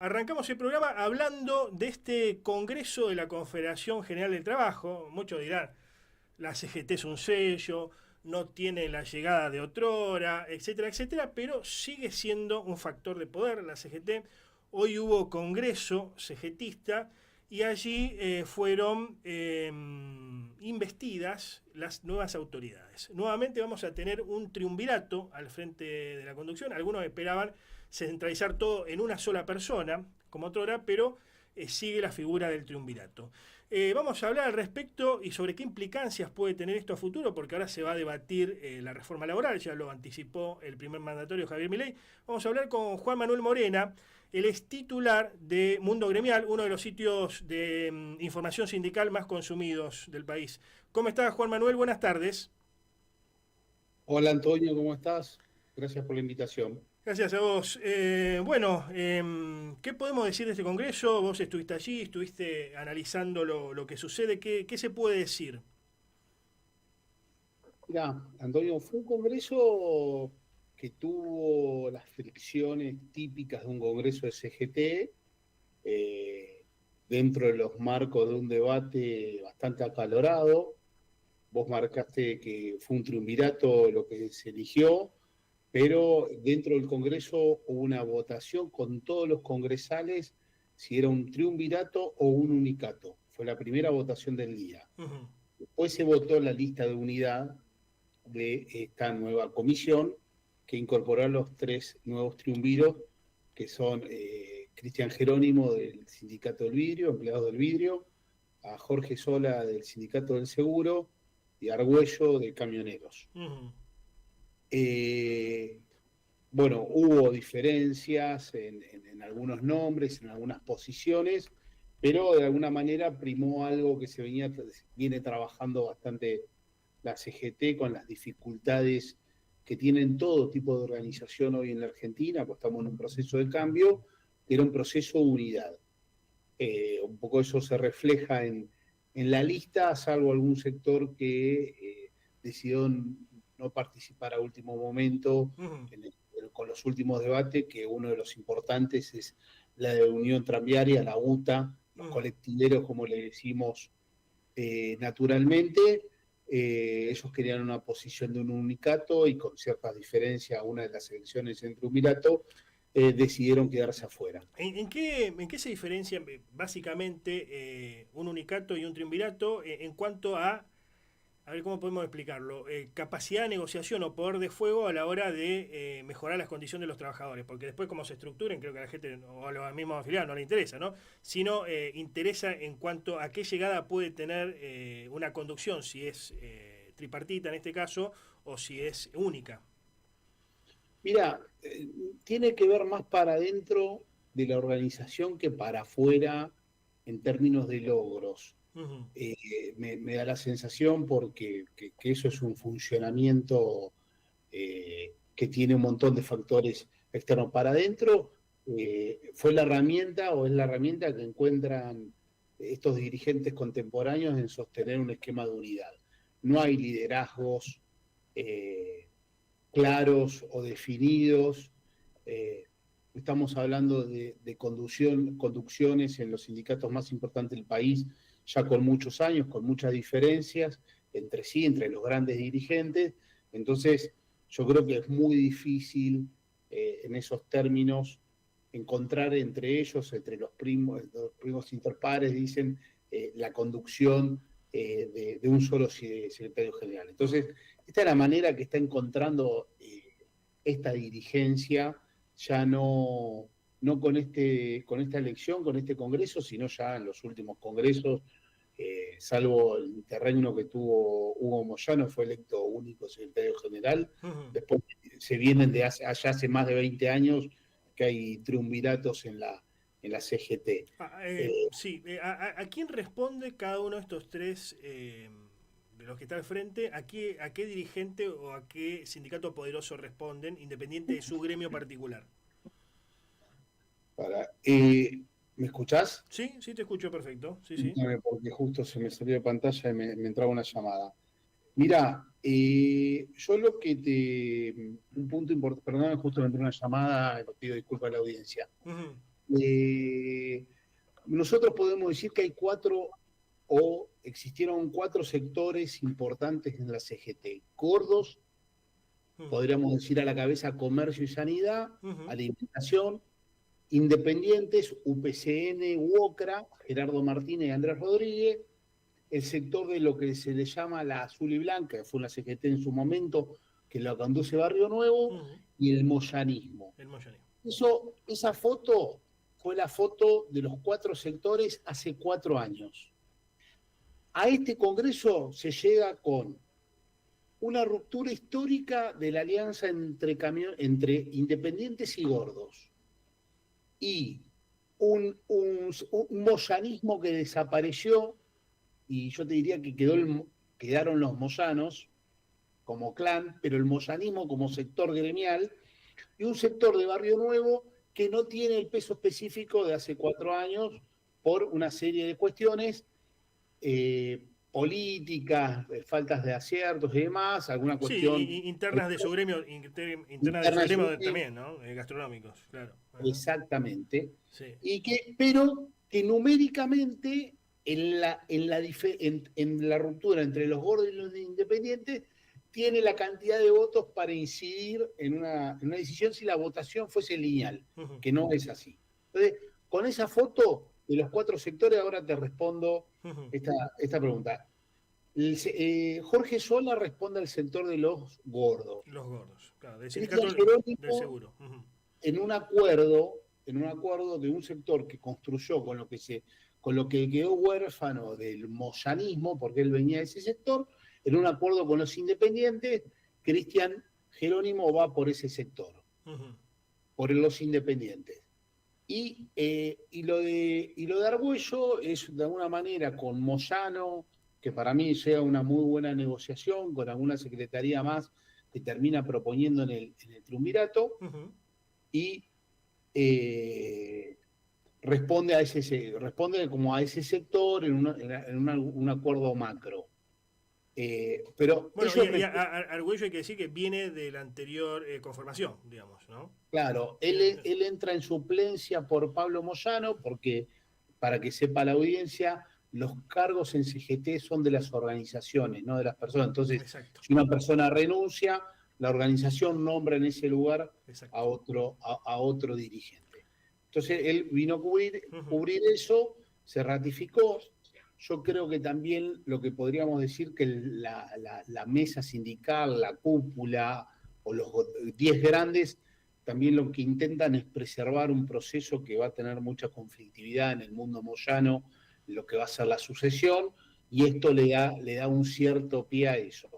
arrancamos el programa hablando de este Congreso de la Confederación General del Trabajo. Muchos dirán, la CGT es un sello, no tiene la llegada de otrora, etcétera, etcétera, pero sigue siendo un factor de poder la CGT. Hoy hubo Congreso CGTista y allí fueron investidas las nuevas autoridades. Nuevamente vamos a tener un triunvirato al frente de la conducción. Algunos esperaban centralizar todo en una sola persona, como otrora, pero sigue la figura del triunvirato. Vamos a hablar al respecto y sobre qué implicancias puede tener esto a futuro, porque ahora se va a debatir la reforma laboral, ya lo anticipó el primer mandatario Javier Milei. Vamos a hablar con Juan Manuel Morena. Él es titular de Mundo Gremial, uno de los sitios de información sindical más consumidos del país. ¿Cómo estás, Juan Manuel? Buenas tardes. Hola Antonio, ¿cómo estás? Gracias por la invitación. Gracias a vos. ¿Qué podemos decir de este congreso? Vos estuviste allí, estuviste analizando lo que sucede. ¿Qué se puede decir? Mirá, Antonio, fue un congreso que tuvo las fricciones típicas de un congreso de CGT, dentro de los marcos de un debate bastante acalorado. Vos marcaste que fue un triunvirato lo que se eligió, pero dentro del Congreso hubo una votación con todos los congresales si era un triunvirato o un unicato. Fue la primera votación del día. Uh-huh. Después se votó la lista de unidad de esta nueva comisión que incorporó a los tres nuevos triunviros, que son Cristian Jerónimo del Sindicato del Vidrio, empleados del vidrio, a Jorge Sola del Sindicato del Seguro y Argüello de Camioneros. Uh-huh. Bueno, hubo diferencias en algunos nombres, en algunas posiciones, pero de alguna manera primó algo que viene trabajando bastante la CGT con las dificultades que tienen todo tipo de organización hoy en la Argentina, pues estamos en un proceso de cambio, que era un proceso de unidad. Un poco eso se refleja en la lista, salvo algún sector que decidió no participar a último momento Uh-huh. con los últimos debates, que uno de los importantes es la de Unión Tranviaria, la UTA, los Uh-huh. colectiveros, como le decimos naturalmente. Ellos querían una posición de un unicato y con ciertas diferencias, una de las elecciones en triunvirato, decidieron quedarse afuera. ¿En qué se diferencian básicamente un unicato y un triunvirato en cuanto a ver cómo podemos explicarlo, capacidad de negociación o poder de fuego a la hora de mejorar las condiciones de los trabajadores? Porque después cómo se estructuren, creo que a la gente o a los mismos afiliados no le interesa, ¿no? Sino interesa en cuanto a qué llegada puede tener una conducción, si es tripartita en este caso o si es única. Mira, tiene que ver más para adentro de la organización que para afuera en términos de logros. Uh-huh. Me da la sensación porque que eso es un funcionamiento que tiene un montón de factores externos. Para adentro fue la herramienta o es la herramienta que encuentran estos dirigentes contemporáneos en sostener un esquema de unidad. No hay liderazgos claros o definidos. Estamos hablando de conducciones en los sindicatos más importantes del país, ya con muchos años, con muchas diferencias entre sí, entre los grandes dirigentes. Entonces, yo creo que es muy difícil en esos términos encontrar entre ellos, entre los primos interpares, dicen, la conducción de un solo secretario general. Entonces, esta es la manera que está encontrando esta dirigencia, ya no con esta elección, con este congreso, sino ya en los últimos congresos, salvo el interregno que tuvo Hugo Moyano, fue electo único secretario general. Uh-huh. Después se vienen de allá hace más de 20 años que hay triunviratos en la CGT. Sí, ¿a quién responde cada uno de estos tres de los que está al frente? ¿A qué dirigente o a qué sindicato poderoso responden, independiente de su gremio particular? ¿Me escuchás? Sí, sí, te escucho perfecto. Sí, sí. Porque justo se me salió de pantalla y me entraba una llamada. Mira, yo lo que un punto importante, perdón, justo me entró una llamada, pido disculpas a la audiencia. Uh-huh. Eh, nosotros podemos decir que hay existieron cuatro sectores importantes en la CGT. Gordos, podríamos decir a la cabeza comercio y sanidad, alimentación, independientes, UPCN, UOCRA, Gerardo Martínez y Andrés Rodríguez, el sector de lo que se le llama la azul y blanca, que fue una CGT en su momento, que lo conduce Barrio Nuevo, y el moyanismo. Esa foto fue la foto de los cuatro sectores hace 4 años. A este Congreso se llega con una ruptura histórica de la alianza entre independientes y gordos, y un moyanismo que desapareció, y yo te diría que quedaron los moyanos como clan, pero el moyanismo como sector gremial, y un sector de Barrio Nuevo que no tiene el peso específico de hace 4 años por una serie de cuestiones políticas, faltas de aciertos y demás, alguna cuestión... Sí, internas de su gremio, internas de su gremio también, ¿no? Gastronómicos, claro. Exactamente. Sí. Pero que numéricamente en la ruptura entre los gordos y los independientes tiene la cantidad de votos para incidir en una decisión si la votación fuese lineal, que no es así. Entonces, con esa foto de los 4 sectores, ahora te respondo esta pregunta. Jorge Sola responde al sector de los gordos. Los gordos, claro, del sindicato del seguro. En un acuerdo de un sector que construyó con lo que quedó huérfano del moyanismo, porque él venía de ese sector, en un acuerdo con los independientes, Cristian Jerónimo va por ese sector, por los independientes. Y lo de Argüello es de alguna manera con Moyano, que para mí sea una muy buena negociación, con alguna secretaría más que termina proponiendo en el triunvirato, y responde como a ese sector en un acuerdo macro. Pero bueno, Argüello hay que decir que viene de la anterior conformación, digamos, ¿no? Claro, él entra en suplencia por Pablo Moyano, porque, para que sepa la audiencia, los cargos en CGT son de las organizaciones, no de las personas. Entonces, exacto, si una persona renuncia, la organización nombra en ese lugar a otro dirigente. Entonces, él vino a cubrir eso, se ratificó. Yo creo que también lo que podríamos decir que la mesa sindical, la cúpula o los 10 grandes, también lo que intentan es preservar un proceso que va a tener mucha conflictividad en el mundo moyano, lo que va a ser la sucesión, y esto le da un cierto pie a eso.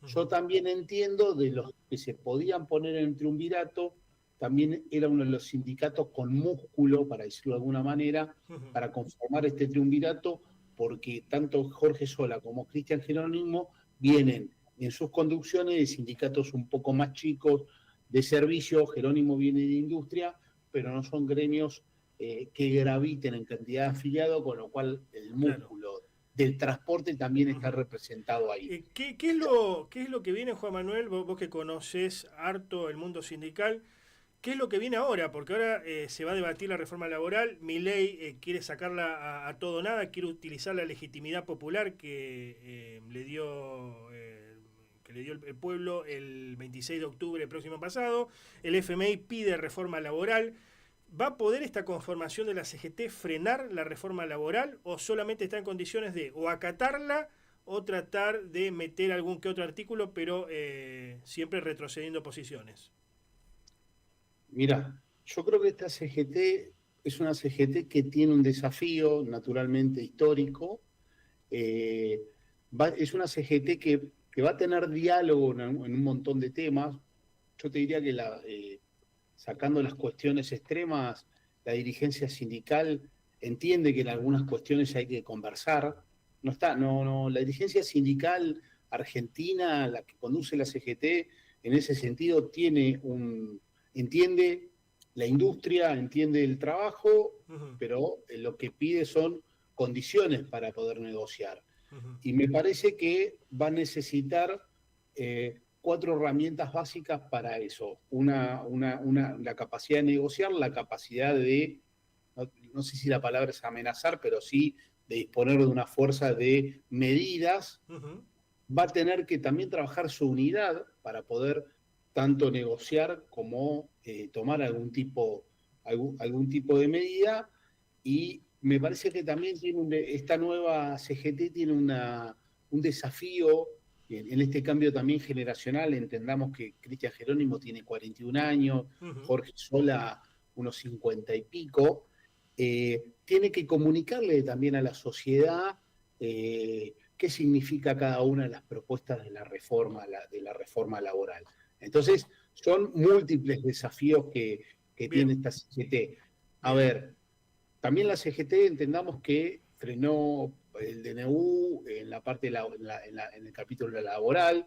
Yo también entiendo de los que se podían poner en el triunvirato, también era uno de los sindicatos con músculo, para decirlo de alguna manera, para conformar este triunvirato, porque tanto Jorge Sola como Cristian Jerónimo vienen en sus conducciones de sindicatos un poco más chicos, de servicio. Jerónimo viene de industria, pero no son gremios que graviten en cantidad de afiliados, con lo cual el músculo del transporte también está representado ahí. ¿Qué es lo que viene, Juan Manuel, vos que conocés harto el mundo sindical? ¿Qué es lo que viene ahora? Porque ahora se va a debatir la reforma laboral. Milei quiere sacarla a todo nada, quiere utilizar la legitimidad popular que le dio el pueblo el 26 de octubre próximo pasado. El FMI pide reforma laboral. ¿Va a poder esta conformación de la CGT frenar la reforma laboral o solamente está en condiciones de o acatarla o tratar de meter algún que otro artículo, pero siempre retrocediendo posiciones? Mira, yo creo que esta CGT es una CGT que tiene un desafío naturalmente histórico. Es una CGT que va a tener diálogo en un montón de temas. Yo te diría que sacando las cuestiones extremas, la dirigencia sindical entiende que en algunas cuestiones hay que conversar. La dirigencia sindical argentina, la que conduce la CGT, en ese sentido entiende la industria, entiende el trabajo, pero lo que pide son condiciones para poder negociar. Y me parece que va a necesitar 4 herramientas básicas para eso. La capacidad de negociar, la capacidad de no sé si la palabra es amenazar, pero sí de disponer de una fuerza de medidas, va a tener que también trabajar su unidad para poder tanto negociar como tomar algún tipo de medida. Y me parece que también esta nueva CGT tiene un desafío en este cambio también generacional. Entendamos que Cristian Jerónimo tiene 41 años, Jorge Sola unos 50 y pico. Tiene que comunicarle también a la sociedad qué significa cada una de las propuestas de la reforma laboral. Entonces, son múltiples desafíos que tiene esta CGT. A ver, también la CGT entendamos que frenó el DNU en la parte en el capítulo laboral,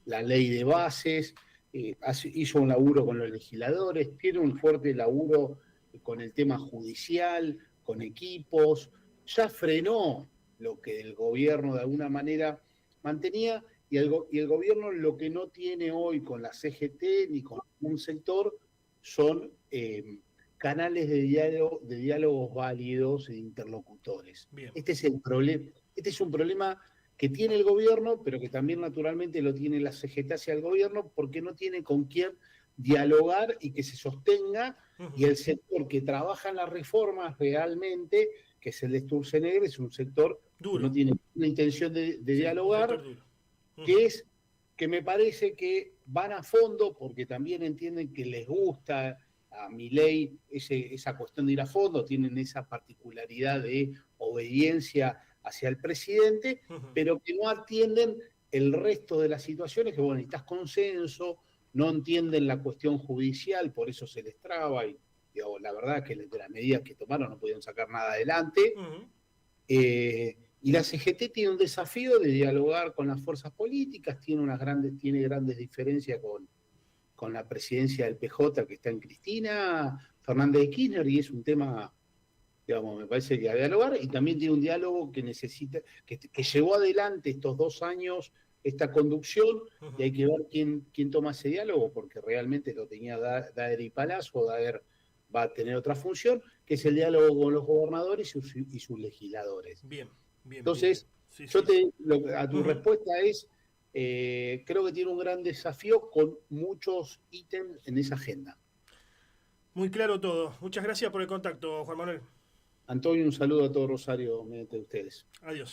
la ley de bases, hizo un laburo con los legisladores, tiene un fuerte laburo con el tema judicial, con equipos, ya frenó lo que el gobierno de alguna manera mantenía, y el gobierno lo que no tiene hoy con la CGT ni con un sector son canales de diálogos válidos e interlocutores. Bien. Este es un problema que tiene el gobierno, pero que también naturalmente lo tiene la CGT hacia el gobierno, porque no tiene con quién dialogar y que se sostenga, y el sector que trabaja en las reformas realmente, que es el de Sturzenegger, es un sector duro, que no tiene una intención de dialogar, que me parece que van a fondo porque también entienden que les gusta a Milei esa cuestión de ir a fondo, tienen esa particularidad de obediencia hacia el presidente, pero que no atienden el resto de las situaciones, que bueno, necesitas consenso, no entienden la cuestión judicial, por eso se les traba, y digamos, la verdad es que de las medidas que tomaron no podían sacar nada adelante. Y la CGT tiene un desafío de dialogar con las fuerzas políticas, tiene grandes diferencias con la presidencia del PJ que está en Cristina Fernández de Kirchner, y es un tema, digamos, me parece que a dialogar, y también tiene un diálogo que necesita, que llevó adelante estos 2 años esta conducción, y hay que ver quién toma ese diálogo, porque realmente lo tenía Daer y Palazzo. Daer va a tener otra función, que es el diálogo con los gobernadores y sus legisladores. Bien. Entonces, sí. a tu respuesta es, creo que tiene un gran desafío con muchos ítems en esa agenda. Muy claro todo. Muchas gracias por el contacto, Juan Manuel. Antonio, un saludo a todo Rosario mediante ustedes. Adiós.